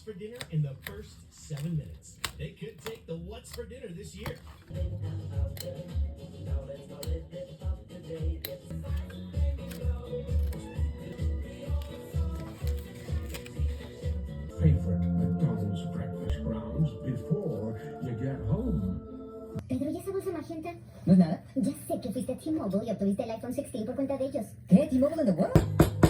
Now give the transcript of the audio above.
for dinner in the first 7 minutes. They could take the what's for dinner this year. Favorite McDonald's breakfast grounds before you get home. Pedro, ¿y esa bolsa magenta? No es nada. Ya sé que fuiste a T-Mobile y obtuviste el iPhone 16 por cuenta de ellos. ¿Qué? ¿T-Mobile in the world?